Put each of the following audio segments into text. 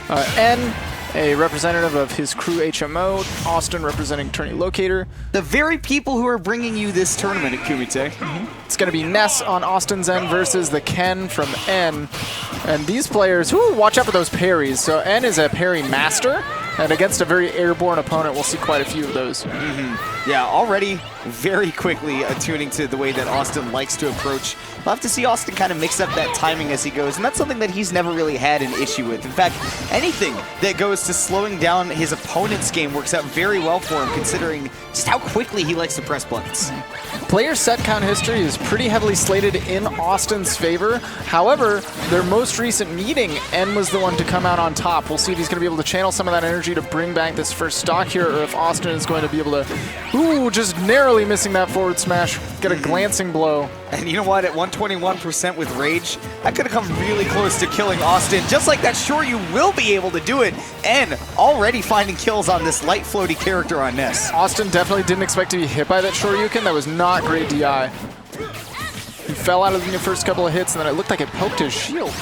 N, a representative of his crew HMO, Awestin representing Tourney Locator. The very people who are bringing you this tournament at Kumite. It's going to be Ness on Austin's end versus the Ken from N. And these players, watch out for those parries. So N is a parry master, and against a very airborne opponent, we'll see quite a few of those. Yeah, already very quickly attuning to the way that Awestin likes to approach. We'll have to see Awestin kind of mix up that timing as he goes, and that's something that he's never really had an issue with. In fact, anything that goes to slowing down his opponent's game works out very well for him, considering just how quickly he likes to press buttons. Player set count history is pretty heavily slated in Austin's favor. However, their most recent meeting, N was the one to come out on top. We'll see if he's going to be able to channel some of that energy to bring back this first stock here, or if Awestin is going to be able to, just narrowly missing that forward smash, get a glancing blow. And you know what, at 121% with Rage, that could have come really close to killing Awestin. Just like that, sure, you will be able to do it. And already finding kills on this light floaty character on Ness. Austin definitely didn't expect to be hit by that Shoryuken. That was not great DI. He fell out of the first couple of hits, and then it looked like it poked his shield.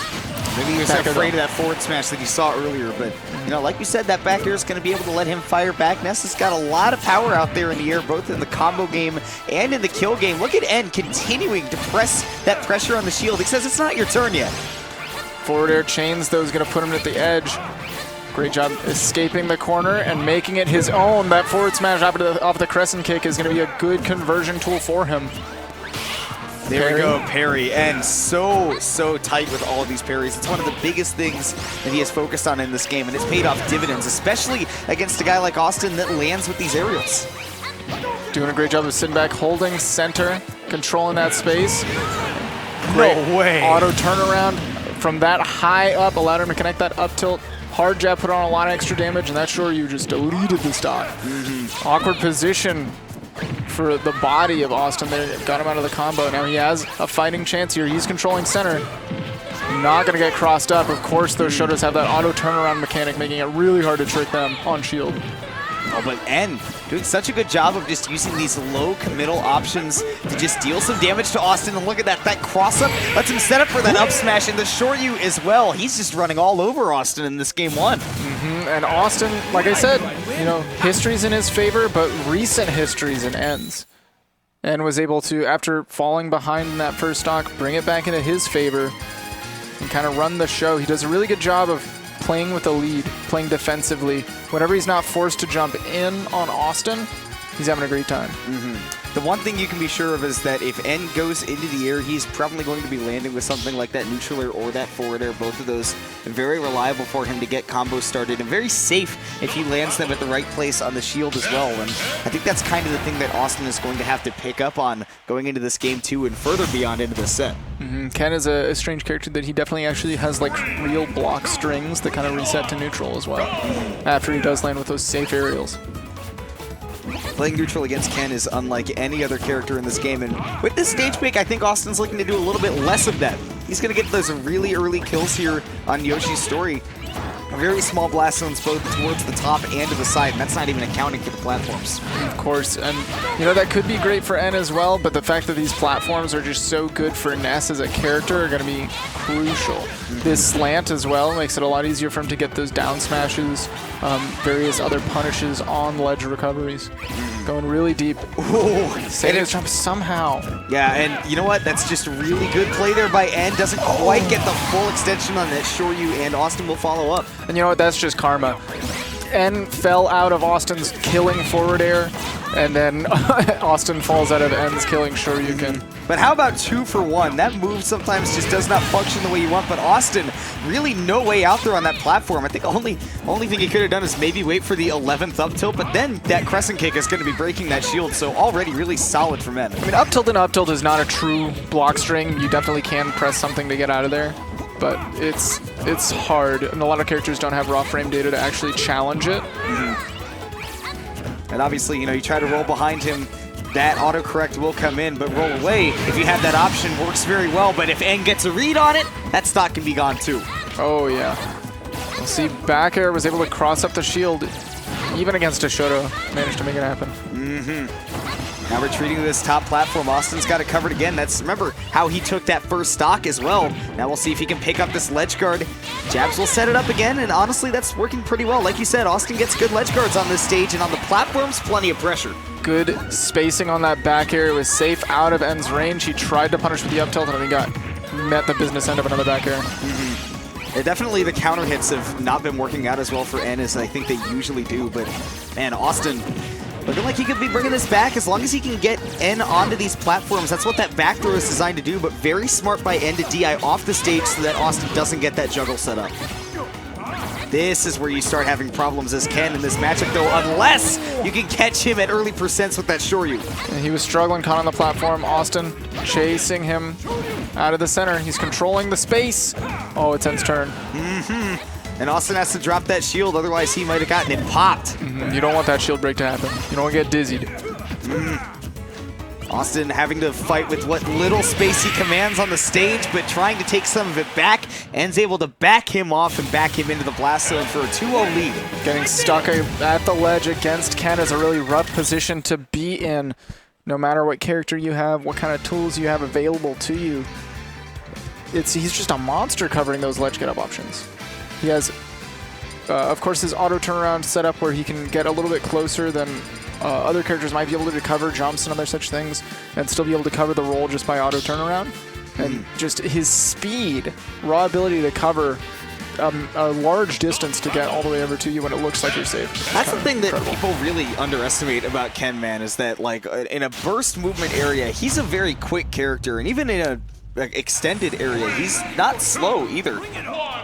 Maybe he was afraid of that forward smash that he saw earlier, but you know, like you said, that back air is going to be able to let him fire back. Ness has got a lot of power out there in the air, both in the combo game and in the kill game. Look at N continuing to press that pressure on the shield. He says it's not your turn yet. Forward air chains, though, is going to put him at the edge. Great job escaping the corner and making it his own. That forward smash off the crescent kick is going to be a good conversion tool for him. There we go, parry, and so tight with all of these parries. It's one of the biggest things that he has focused on in this game, and it's paid off dividends, especially against a guy like Awestin that lands with these aerials. Doing a great job of sitting back, holding center, controlling that space. No way. Auto turnaround from that high up, allowed him to connect that up tilt. Hard jab, put on a lot of extra damage, and that Shoryu just deleted the stock. Awkward position for the body of Awestin there, got him out of the combo. Now he has a fighting chance here. He's controlling center. Not gonna get crossed up. Of course, those Shotos have that auto turnaround mechanic, making it really hard to trick them on shield. Oh, but N doing such a good job of just using these low committal options to just deal some damage to Awestin. And look at that, that cross up lets him set up for that up smash, and the Shoryu as well. He's just running all over Awestin in this game one. And Awestin, like I said, you know, history's in his favor, but recent history's in N's. And was able to, after falling behind in that first stock, bring it back into his favor and kind of run the show. He does a really good job of playing with the lead, playing defensively. Whenever he's not forced to jump in on Awestin, he's having a great time. The one thing you can be sure of is that if N goes into the air, he's probably going to be landing with something like that neutral air or that forward air. Both of those very reliable for him to get combos started, and very safe if he lands them at the right place on the shield as well. And I think that's kind of the thing that Awestin is going to have to pick up on going into this game too, and further beyond into this set. Ken is a strange character that he definitely actually has like real block strings that kind of reset to neutral as well after he does land with those safe aerials. Playing neutral against Ken is unlike any other character in this game, and with this stage pick, I think Austin's looking to do a little bit less of that. He's going to get those really early kills here on Yoshi's story. Very small blast zones both towards the top and to the side, and that's not even accounting for the platforms. Of course, and you know, that could be great for N as well, but the fact that these platforms are just so good for Ness as a character are going to be crucial. This slant as well makes it a lot easier for him to get those down smashes, various other punishes on ledge recoveries. Going really deep. Ooh, saving his jump somehow. Yeah, and you know what? That's just a really good play there by N. Doesn't quite get the full extension on that Shoryu, and Awestin will follow up. And you know what? That's just karma. N fell out of Austin's killing forward air, and then Awestin falls out of N's killing Shoryuken. But how about 2 for 1? That move sometimes just does not function the way you want, but Awestin, really no way out there on that platform. I think the only thing he could have done is maybe wait for the 11th up tilt, but then that crescent kick is going to be breaking that shield, so already really solid for N. I mean, up tilt and up tilt is not a true block string. You definitely can press something to get out of there, but it's hard, and a lot of characters don't have raw frame data to actually challenge it. And obviously, you know, you try to roll behind him, that autocorrect will come in, but roll away, if you have that option, works very well. But if N gets a read on it, that stock can be gone too. Oh, yeah. We'll see, back air was able to cross up the shield, even against a Shoto, managed to make it happen. Now retreating to this top platform. Awestin's got it covered again. That's, remember, how he took that first stock as well. Now we'll see if he can pick up this ledge guard. Jabs will set it up again, and honestly, that's working pretty well. Like you said, Awestin gets good ledge guards on this stage, and on the platforms, plenty of pressure. Good spacing on that back air. It was safe out of N's range. He tried to punish with the up tilt, and he met the business end of another back air. Yeah, definitely the counter hits have not been working out as well for N as I think they usually do, but man, Awestin looking like he could be bringing this back as long as he can get N onto these platforms. That's what that back throw is designed to do, but very smart by N to DI off the stage so that Awestin doesn't get that juggle set up. This is where you start having problems as Ken in this matchup, though, unless you can catch him at early percents with that Shoryu. And he was struggling caught on the platform. Awestin chasing him out of the center. He's controlling the space. Oh, it's N's turn. And Awestin has to drop that shield, otherwise he might have gotten it popped. You don't want that shield break to happen. You don't want to get dizzied. Awestin having to fight with what little space he commands on the stage, but trying to take some of it back. N's able to back him off and back him into the blast zone for a 2-0 lead. Getting stuck at the ledge against Ken is a really rough position to be in. No matter what character you have, what kind of tools you have available to you. He's just a monster covering those ledge get up options. He has, of course, his auto turnaround set up where he can get a little bit closer than other characters might be able to recover jumps and other such things, and still be able to cover the roll just by auto turnaround. And just his speed, raw ability to cover a large distance to get all the way over to you when it looks like you're safe. That's the thing that people really underestimate about Ken, man, is that like in a burst movement area, he's a very quick character, and even in a extended area, he's not slow either.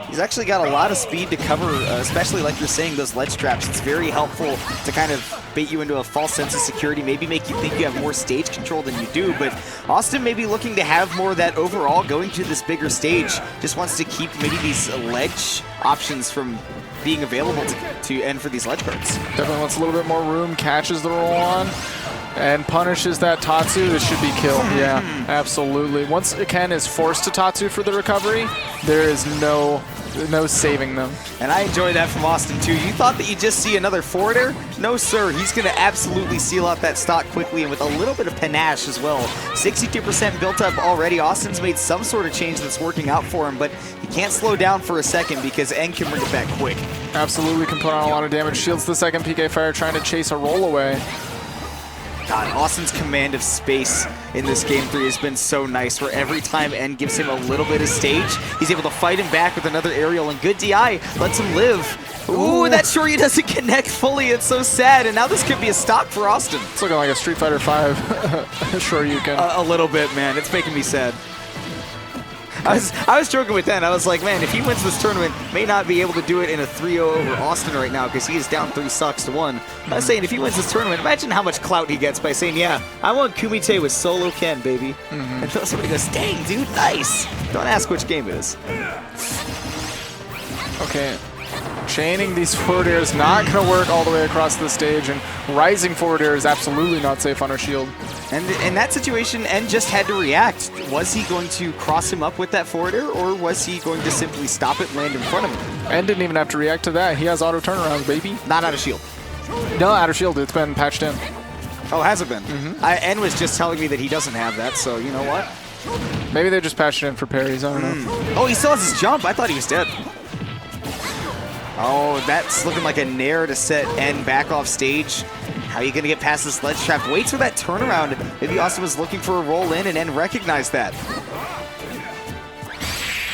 He's actually got a lot of speed to cover, especially like you're saying, those ledge traps. It's very helpful to kind of bait you into a false sense of security, maybe make you think you have more stage control than you do, but Awestin may be looking to have more of that overall going to this bigger stage. Just wants to keep maybe these ledge options from being available to end for these ledge cards. Definitely wants a little bit more room, catches the roll on, and punishes that Tatsu. This should be killed. Yeah, absolutely. Once Ken is forced to Tatsu for the recovery, there is no saving them. And I enjoy that from Awestin too. You thought that you'd just see another forward air? No, sir. He's going to absolutely seal out that stock quickly and with a little bit of panache as well. 62% built up already. Austin's made some sort of change that's working out for him, but he can't slow down for a second because N can bring it back quick. Absolutely can put on a lot of damage. Shields the second PK Fire, trying to chase a roll away. God, Austin's command of space in this Game 3 has been so nice, where every time N gives him a little bit of stage, he's able to fight him back with another aerial, and good DI lets him live. Ooh, that Shoryu doesn't connect fully. It's so sad, and now this could be a stock for Awestin. It's looking like a Street Fighter 5 Shoryuken. A little bit, man. It's making me sad. I was joking with Dan. I was like, man, if he wins this tournament, may not be able to do it in a 3-0 over Awestin right now because he is down 3 stocks to 1. I was saying, if he wins this tournament, imagine how much clout he gets by saying, yeah, I want Kumite with solo Ken, baby. And somebody goes, dang, dude, nice. Don't ask which game it is. Okay. Chaining these forward air is not going to work all the way across the stage, and rising forward air is absolutely not safe on a shield. And in that situation, N just had to react. Was he going to cross him up with that forward air, or was he going to simply stop it and land in front of him? N didn't even have to react to that. He has auto turnaround, baby. Not out of shield. No, out of shield. It's been patched in. Oh, has it been? N was just telling me that he doesn't have that, so you know what? Maybe they just patched it in for parries. I don't know. Oh, he still has his jump. I thought he was dead. Oh, that's looking like a nair to set N back off stage. How are you going to get past this ledge trap? Waits for that turnaround. Maybe Awestin was looking for a roll in and N recognized that.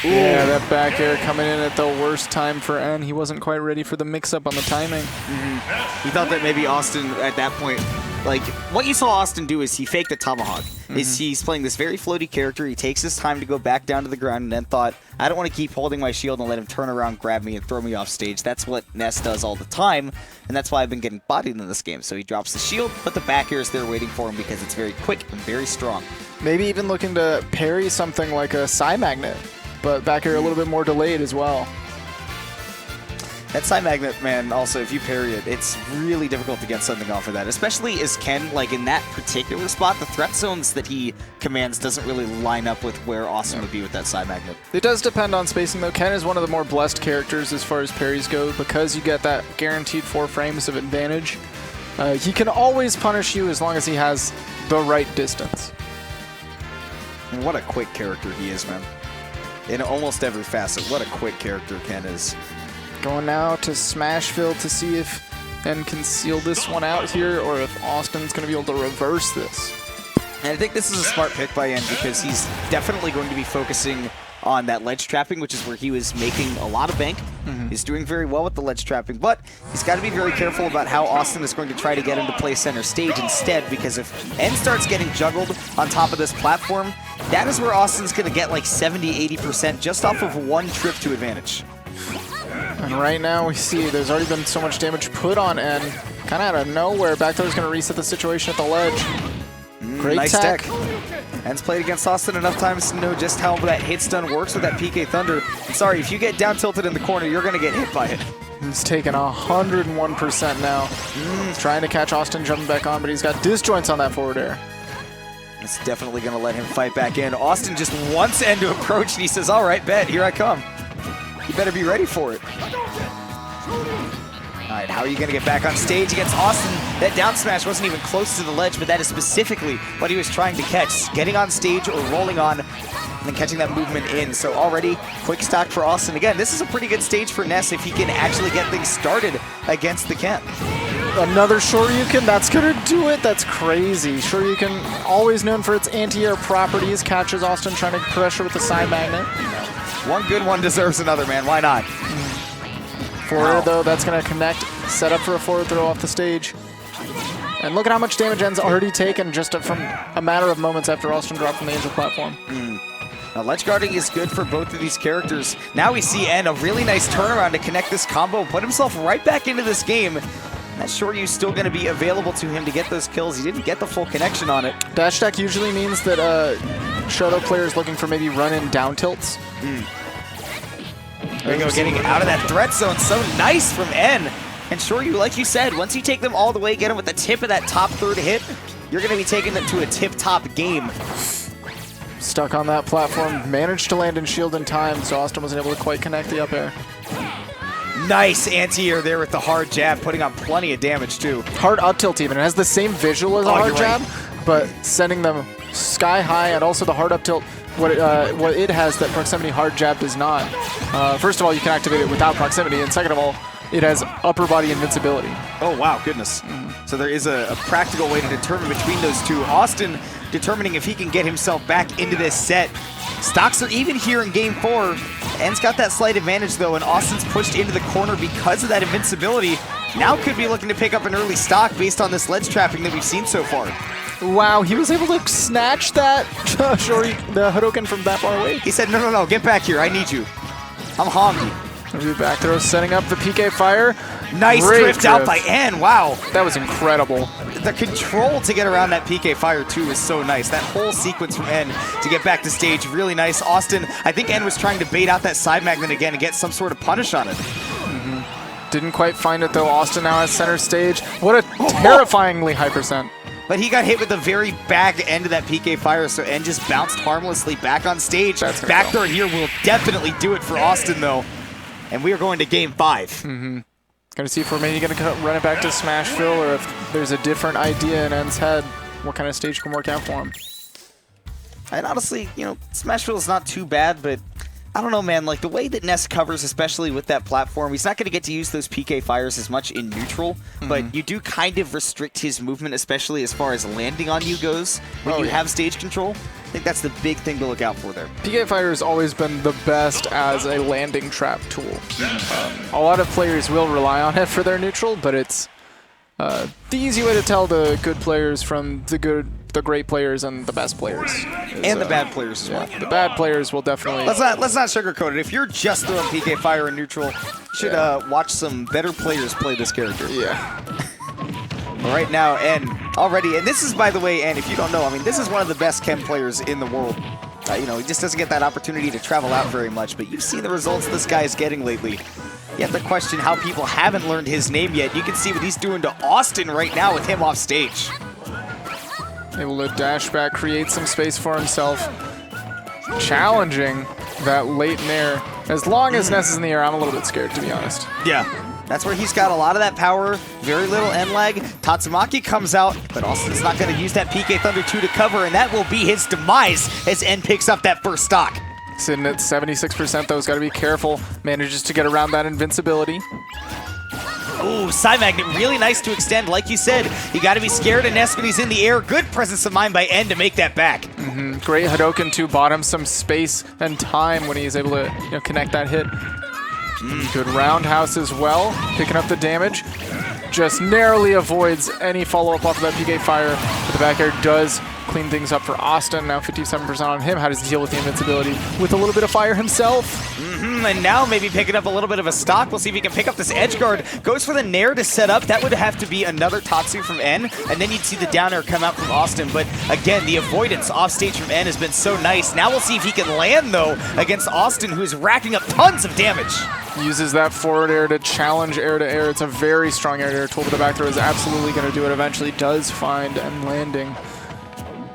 Ooh. Yeah, that back air coming in at the worst time for N. He wasn't quite ready for the mix-up on the timing. He thought that maybe Awestin at that point, like, what you saw Awestin do is he faked a tomahawk. He's playing this very floaty character. He takes his time to go back down to the ground and then thought, I don't want to keep holding my shield and let him turn around, grab me, and throw me off stage. That's what Ness does all the time, and that's why I've been getting bodied in this game. So he drops the shield, but the back air is there waiting for him because it's very quick and very strong. Maybe even looking to parry something like a Psy Magnet, but back air a little bit more delayed as well. That Psy Magnet, man, also, if you parry it, it's really difficult to get something off of that, especially as Ken, like, in that particular spot, the threat zones that he commands doesn't really line up with where Awestin would be with that Psy Magnet. It does depend on spacing, though. Ken is one of the more blessed characters as far as parries go because you get that guaranteed 4 frames of advantage. He can always punish you as long as he has the right distance. What a quick character he is, man. In almost every facet, what a quick character Ken is. Going now to Smashville to see if N can seal this one out here, or if Austin's going to be able to reverse this. And I think this is a smart pick by N because he's definitely going to be focusing on that ledge trapping, which is where he was making a lot of bank. He's doing very well with the ledge trapping, but he's got to be very careful about how Awestin is going to try to get him to play center stage instead, because if N starts getting juggled on top of this platform, that is where Austin's going to get like 70-80% just off of one trip to advantage. And right now we see there's already been so much damage put on N, kind of out of nowhere. Back throw's going to reset the situation at the ledge. Great nice tech. tech. N's played against Awestin enough times to know just how that hit stun works with that PK Thunder. I'm sorry, if you get down tilted in the corner, you're going to get hit by it. He's taking 101% now. He's trying to catch Austin jumping back on, but he's got disjoints on that forward air. It's definitely going to let him fight back in. Austin just wants N to approach, and he says, all right, bet, here I come. You better be ready for it. All right, how are you going to get back on stage against Awestin? That down smash wasn't even close to the ledge, but that is specifically what he was trying to catch. Getting on stage or rolling on, and then catching that movement in. So already, quick stock for Awestin. Again, this is a pretty good stage for Ness if he can actually get things started against the Ken. Another Shoryuken, that's going to do it. That's crazy. Shoryuken, always known for its anti-air properties, catches Austin trying to pressure with the side magnet. One good one deserves another, man. Why not? Forward though, that's going to connect, set up for a forward throw off the stage. And look at how much damage N's already taken just from a matter of moments after Austin dropped from the Angel platform. Now, ledge guarding is good for both of these characters. Now we see N, a really nice turnaround to connect this combo, put himself right back into this game. That Shoryu's still going to be available to him to get those kills. He didn't get the full connection on it. Dash attack usually means that Shoto players looking for maybe run-in down tilts. There you go, getting out of that threat zone. So nice from N. And Shoryu, like you said, once you take them all the way, get them with the tip of that top third hit, you're going to be taking them to a tip-top game. Stuck on that platform, managed to land in shield in time, so Austin wasn't able to quite connect the up air. Nice anti-air there with the hard jab, putting on plenty of damage too. Hard up tilt even. It has the same visual as a hard jab, but sending them sky high, and also the hard up tilt, what it has that proximity hard jab does not. First of all, you can activate it without proximity, and second of all, it has upper body invincibility. Oh, wow, goodness. So there is a practical way to determine between those two. Austin determining if he can get himself back into this set. Stocks are even here in game 4. N's got that slight advantage, though, and Austin's pushed into the corner because of that invincibility. Now could be looking to pick up an early stock based on this ledge trapping that we've seen so far. Wow, he was able to snatch that the Hadoken from that far away. He said, no, get back here. I need you. I'm hungry. Back throw, setting up the PK fire. Nice drift out by N. Wow. That was incredible. The control to get around that PK fire, too, is so nice. That whole sequence from N to get back to stage, really nice. Austin, I think N was trying to bait out that side magnet again and get some sort of punish on it. Didn't quite find it, though. Austin now has center stage. What a terrifyingly high percent. But he got hit with the very back end of that PK fire, so N just bounced harmlessly back on stage. Back throw here will definitely do it for Austin, though. And we are going to game 5. Gonna see if we're maybe gonna run it back to Smashville, or if there's a different idea in N's head, what kind of stage can work out for him. And honestly, you know, Smashville is not too bad, but I don't know, man. Like, the way that Ness covers, especially with that platform, he's not going to get to use those PK fires as much in neutral, but you do kind of restrict his movement, especially as far as landing on you goes when you have stage control. I think that's the big thing to look out for there. PK Fire has always been the best as a landing trap tool. A lot of players will rely on it for their neutral, but it's the easy way to tell the good players from the great players and the best players. And the bad players as well. The bad players will definitely... Let's not sugarcoat it. If you're just throwing PK Fire in neutral, you should watch some better players play this character. Yeah. Right now, N already, and this is, by the way, N, if you don't know, I mean, this is one of the best Chem players in the world. You know, he just doesn't get that opportunity to travel out very much, but you've seen the results this guy is getting lately. You have to question how people haven't learned his name yet. You can see what he's doing to Awestin right now with him off stage. Able to dash back, create some space for himself. Challenging that late in air. As long as Ness is in the air, I'm a little bit scared, to be honest. Yeah. That's where he's got a lot of that power, very little end lag. Tatsumaki comes out, but Austin's not going to use that PK Thunder 2 to cover, and that will be his demise as N picks up that first stock. Sitting at 76% though, he's got to be careful. Manages to get around that invincibility. Ooh, Psy Magnet, really nice to extend. Like you said, you got to be scared of Ness when he's in the air. Good presence of mind by N to make that back. Great Hadoken too, bought him some space and time when he was able to connect that hit. Good roundhouse as well, picking up the damage. Just narrowly avoids any follow-up off of that PK fire. But the back air does clean things up for Awestin. Now 57% on him. How does he deal with the invincibility? With a little bit of fire himself. And now maybe picking up a little bit of a stock. We'll see if he can pick up this edge guard. Goes for the nair to set up. That would have to be another Tatsu from N. And then you'd see the down air come out from Awestin. But again, the avoidance off stage from N has been so nice. Now we'll see if he can land, though, against Awestin, who is racking up tons of damage. Uses that forward air to challenge air to air. It's a very strong air to air tool, but the back throw is absolutely going to do it. Eventually does find and landing.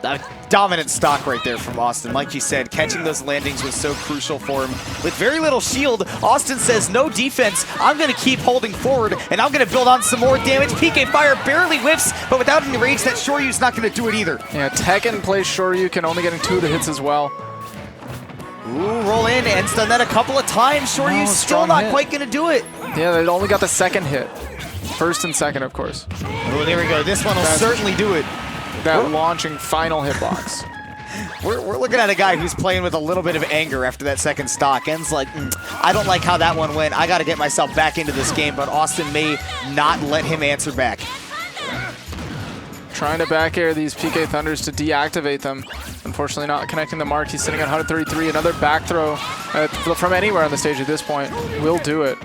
A dominant stock right there from Awestin. Like you said, catching those landings was so crucial for him. With very little shield, Awestin says, no defense, I'm going to keep holding forward, and I'm going to build on some more damage. PK Fire barely whiffs, but without any rage, that Shoryu's not going to do it either. Yeah, Tekken plays Shoryu, can only get 2 of the hits as well. Ooh, roll in, and done that a couple of times. Shoryu's still not quite going to do it. Yeah, they only got the second hit. First and second, of course. Oh, there we go. This one will certainly do it. That launching final hitbox. We're looking at a guy who's playing with a little bit of anger after that second stock. En's like, I don't like how that one went. I got to get myself back into this game, but Awestin may not let him answer back. Trying to back air these PK Thunders to deactivate them. Unfortunately not connecting the mark. He's sitting at 133. Another back throw from anywhere on the stage at this point will do it.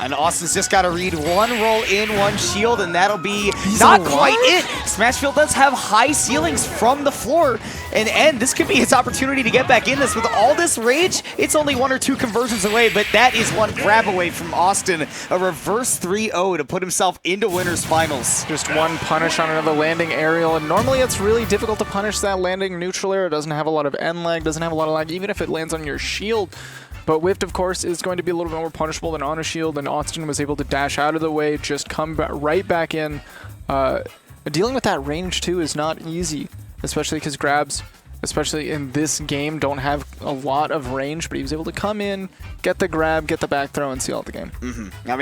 And Austin's just got to read one roll in, one shield, and that'll be not quite it. Smashfield does have high ceilings from the floor, and this could be his opportunity to get back in this. With all this rage, it's only 1 or 2 conversions away, but that is one grab away from Awestin. A reverse 3-0 to put himself into winners finals. Just one punish on another landing aerial, and normally it's really difficult to punish that landing neutral air. It doesn't have a lot of end lag, doesn't have a lot of lag, even if it lands on your shield. But whiffed, of course, is going to be a little bit more punishable than on a shield, and Awestin was able to dash out of the way, just come right back in. Dealing with that range, too, is not easy, especially because grabs, especially in this game, don't have a lot of range, but he was able to come in, get the grab, get the back throw, and seal out the game. I mean,